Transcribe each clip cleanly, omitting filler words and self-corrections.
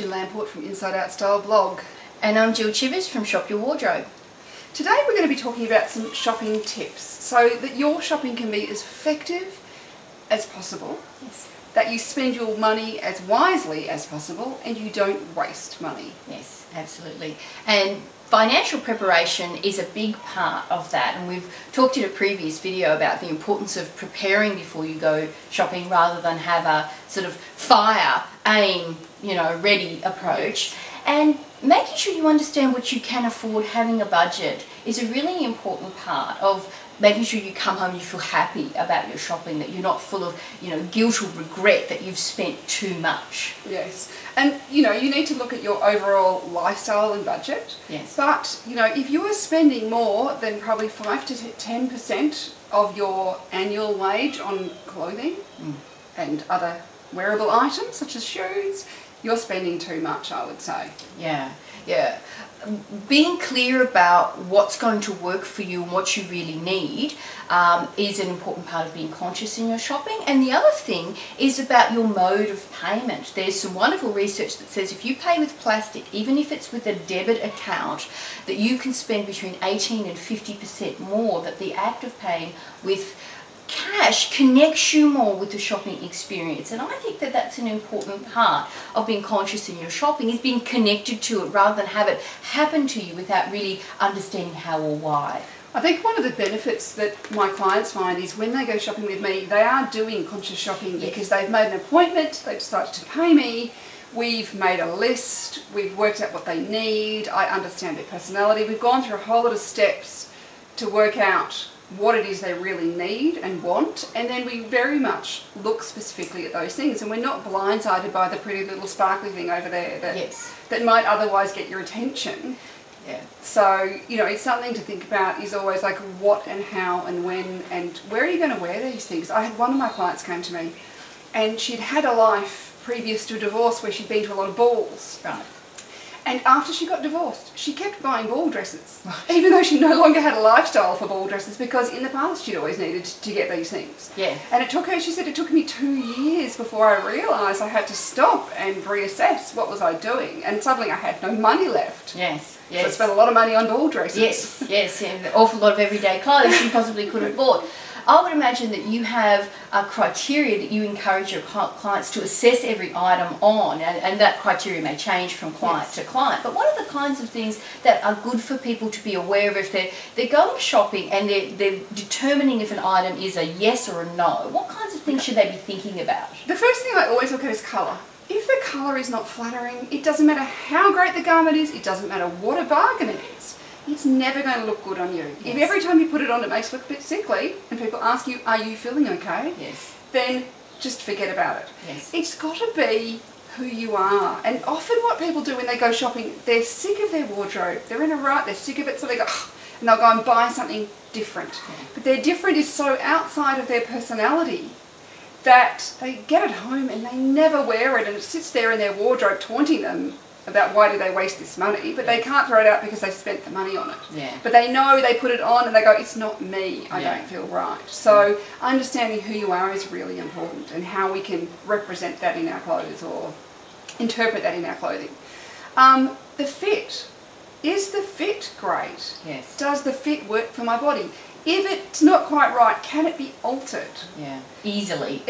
Sue Lamport from Inside Out Style blog. And I'm Jill Chivers from Shop Your Wardrobe. Today we're going to be talking about some shopping tips so that your shopping can be as effective as possible, Yes. that you spend your money as wisely as possible and you don't waste money. Yes, absolutely. And financial preparation is a big part of that, and we've talked in a previous video about the importance of preparing before you go shopping rather than have a sort of fire, aim, ready approach. And making sure you understand what you can afford, having a budget, is a really important part of making sure you come home and you feel happy about your shopping, that you're not full of, guilt or regret that you've spent too much. Yes. And, you need to look at your overall lifestyle and budget. Yes. But, if you are spending more than probably 5 to 10% of your annual wage on clothing and other wearable items such as shoes, you're spending too much, I would say. Yeah. Being clear about what's going to work for you and what you really need is an important part of being conscious in your shopping. And the other thing is about your mode of payment. There's some wonderful research that says if you pay with plastic, even if it's with a debit account, that you can spend between 18 and 50% more, that the act of paying with cash connects you more with the shopping experience. And I think that that's an important part of being conscious in your shopping, is being connected to it rather than have it happen to you without really understanding how or why. I think one of the benefits that my clients find is when they go shopping with me, they are doing conscious shopping because they've made an appointment, they've decided to pay me, we've made a list, we've worked out what they need, I understand their personality, we've gone through a whole lot of steps to work out what it is they really need and want, and then we very much look specifically at those things, and we're not blindsided by the pretty little sparkly thing over there that might otherwise get your attention. Yeah. So, it's something to think about, is always like what and how and when and where are you going to wear these things. I had one of my clients came to me and she'd had a life previous to a divorce where she'd been to a lot of balls. Right. And after she got divorced, she kept buying ball dresses, even though she no longer had a lifestyle for ball dresses, because in the past she'd always needed to get these things. Yeah. And it took her, she said, it took me 2 years before I realised I had to stop and reassess what was I doing. And suddenly I had no money left. Yes. So I spent a lot of money on ball dresses. Yes, and an awful lot of everyday clothes you possibly could have bought. I would imagine that you have a criteria that you encourage your clients to assess every item on, and that criteria may change from client to client. But what are the kinds of things that are good for people to be aware of if they're going shopping and they're determining if an item is a yes or a no? What kinds of things should they be thinking about? The first thing I always look at is colour. If the colour is not flattering, it doesn't matter how great the garment is, it doesn't matter what a bargain it is, it's never going to look good on you. Yes. If every time you put it on it makes it look a bit sickly and people ask you, are you feeling okay? Yes. Then just forget about it. Yes. It's got to be who you are. And often what people do when they go shopping, they're sick of their wardrobe. They're in a rut, they're sick of it, so they go, and they'll go and buy something different. Yeah. But their different is so outside of their personality that they get it home and they never wear it, and it sits there in their wardrobe taunting them about why did they waste this money, but they can't throw it out because they spent the money on it. Yeah. But they know they put it on and they go, it's not me, I don't feel right. So understanding who you are is really important, and how we can represent that in our clothes or interpret that in our clothing. The fit. Is the fit great? Yes. Does the fit work for my body? If it's not quite right, can it be altered? Yeah. Easily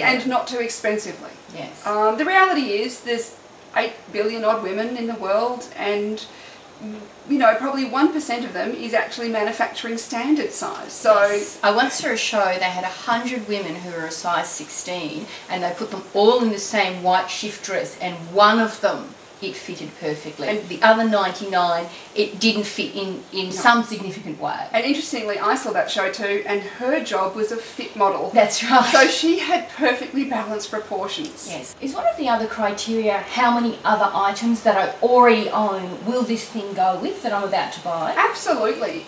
and not too expensively. Yes. The reality is there's 8 billion odd women in the world, and probably 1% of them is actually manufacturing standard size. So yes. I once saw a show, they had 100 women who were a size 16 and they put them all in the same white shift dress, and one of them it fitted perfectly, and the other 99 it didn't fit in some significant way. And interestingly, I saw that show too, and her job was a fit model. That's right. So she had perfectly balanced proportions. Yes. Is one of the other criteria how many other items that I already own will this thing go with that I'm about to buy? Absolutely.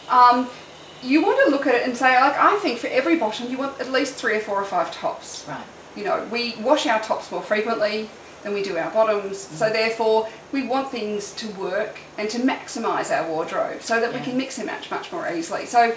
You want to look at it and say, like, I think for every bottom you want at least 3 or 4 or 5 tops. Right. We wash our tops more frequently than we do our bottoms, so therefore we want things to work and to maximise our wardrobe so that we can mix and match much more easily. So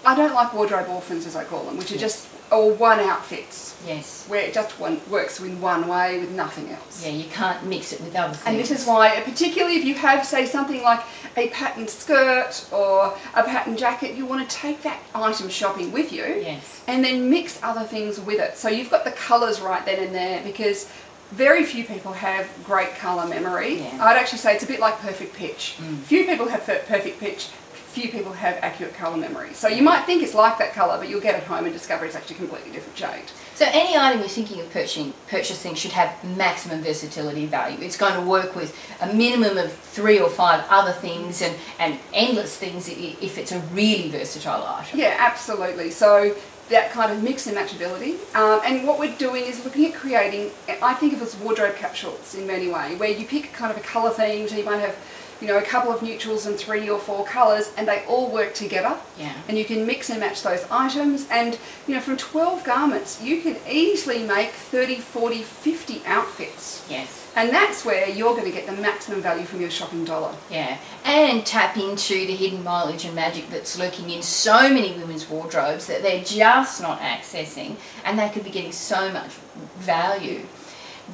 I don't like wardrobe orphans, as I call them, which are just or one outfits. Yes. Where it just works in one way with nothing else. Yeah, you can't mix it with other things. And this is why, particularly if you have, say, something like a patterned skirt or a patterned jacket, you want to take that item shopping with you. Yes. And then mix other things with it. So you've got the colours right then and there, because very few people have great colour memory. Yeah. I'd actually say it's a bit like perfect pitch. Mm. Few people have perfect pitch. Few people have accurate colour memory. So you might think it's like that colour, but you'll get it home and discover it's actually a completely different shade. So any item you're thinking of purchasing should have maximum versatility value. It's going to work with a minimum of 3 or 5 other things and endless things if it's a really versatile item. Yeah, absolutely. So that kind of mix and matchability. And what we're doing is looking at creating, I think of it as wardrobe capsules in many ways, where you pick kind of a colour theme, so you might have, you know, a couple of neutrals and 3 or 4 colours, and they all work together. Yeah. And you can mix and match those items, and you know, from 12 garments you can easily make 30, 40, 50 outfits. Yes. And that's where you're going to get the maximum value from your shopping dollar. Yeah, and tap into the hidden mileage and magic that's lurking in so many women's wardrobes that they're just not accessing, and they could be getting so much value.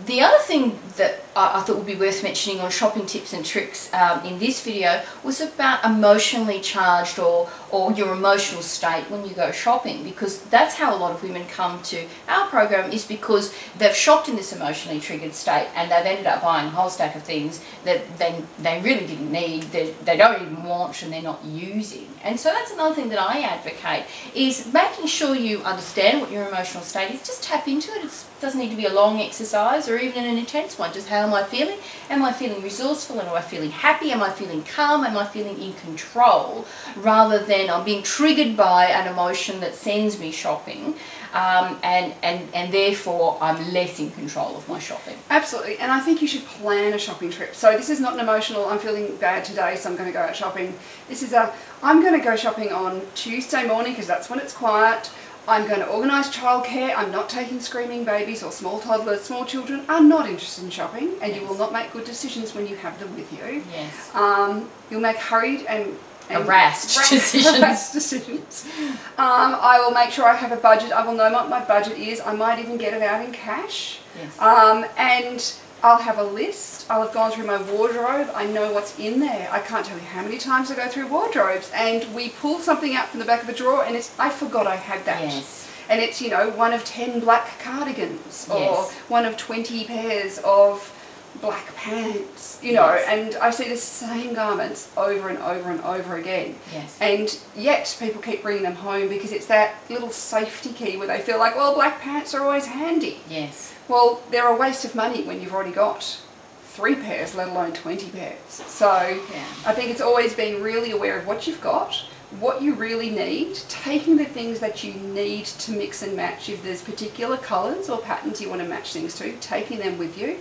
The other thing that I thought would be worth mentioning on shopping tips and tricks in this video was about emotionally charged or your emotional state when you go shopping, because that's how a lot of women come to our program, is because they've shopped in this emotionally triggered state and they've ended up buying a whole stack of things that they really didn't need, they don't even want, and they're not using. And so that's another thing that I advocate, is making sure you understand what your emotional state is. Just tap into it. It doesn't need to be a long exercise or even an intense one. Just, how am I feeling? Am I feeling resourceful? Am I feeling happy? Am I feeling calm? Am I feeling in control? Rather than I'm being triggered by an emotion that sends me shopping, and therefore I'm less in control of my shopping. Absolutely, and I think you should plan a shopping trip. So this is not an emotional, I'm feeling bad today, so I'm going to go out shopping. This is I'm going to go shopping on Tuesday morning because that's when it's quiet. I'm going to organise childcare. I'm not taking screaming babies or small toddlers. Small children are not interested in shopping, and you will not make good decisions when you have them with you. Yes. You'll make hurried and harassed decisions. I will make sure I have a budget. I will know what my budget is. I might even get it out in cash. Yes. And I'll have a list. I'll have gone through my wardrobe. I know what's in there. I can't tell you how many times I go through wardrobes and we pull something out from the back of a drawer and I forgot I had that. Yes. And it's, you know, one of 10 black cardigans or Yes. one of 20 pairs of black pants, you know, Yes. and I see the same garments over and over and over again. Yes. And yet people keep bringing them home because it's that little safety key where they feel like, well, black pants are always handy. Yes. Well, they're a waste of money when you've already got 3 pairs, let alone 20 pairs. So Yeah. I think it's always being really aware of what you've got, what you really need, taking the things that you need to mix and match. If there's particular colours or patterns you want to match things to, taking them with you.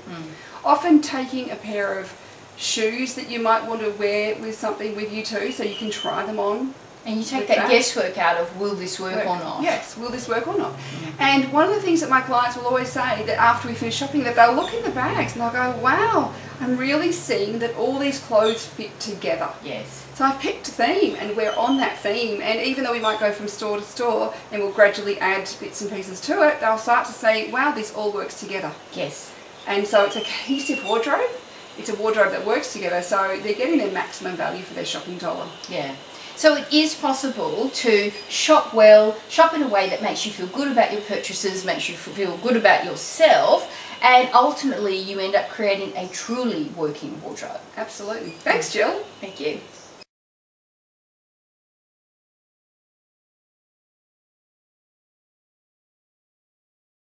Often taking a pair of shoes that you might want to wear with something with you too, so you can try them on. And you take that guesswork out of, will this work or not? Yes, will this work or not? And one of the things that my clients will always say, that after we finish shopping, that they'll look in the bags and they'll go, wow, I'm really seeing that all these clothes fit together. Yes. So I've picked a theme and we're on that theme, and even though we might go from store to store and we'll gradually add bits and pieces to it, they'll start to say, wow, this all works together. Yes. And so it's a cohesive wardrobe. It's a wardrobe that works together, so they're getting their maximum value for their shopping dollar. Yeah. So it is possible to shop well, shop in a way that makes you feel good about your purchases, makes you feel good about yourself, and ultimately you end up creating a truly working wardrobe. Absolutely. Thanks, Jill. Thank you.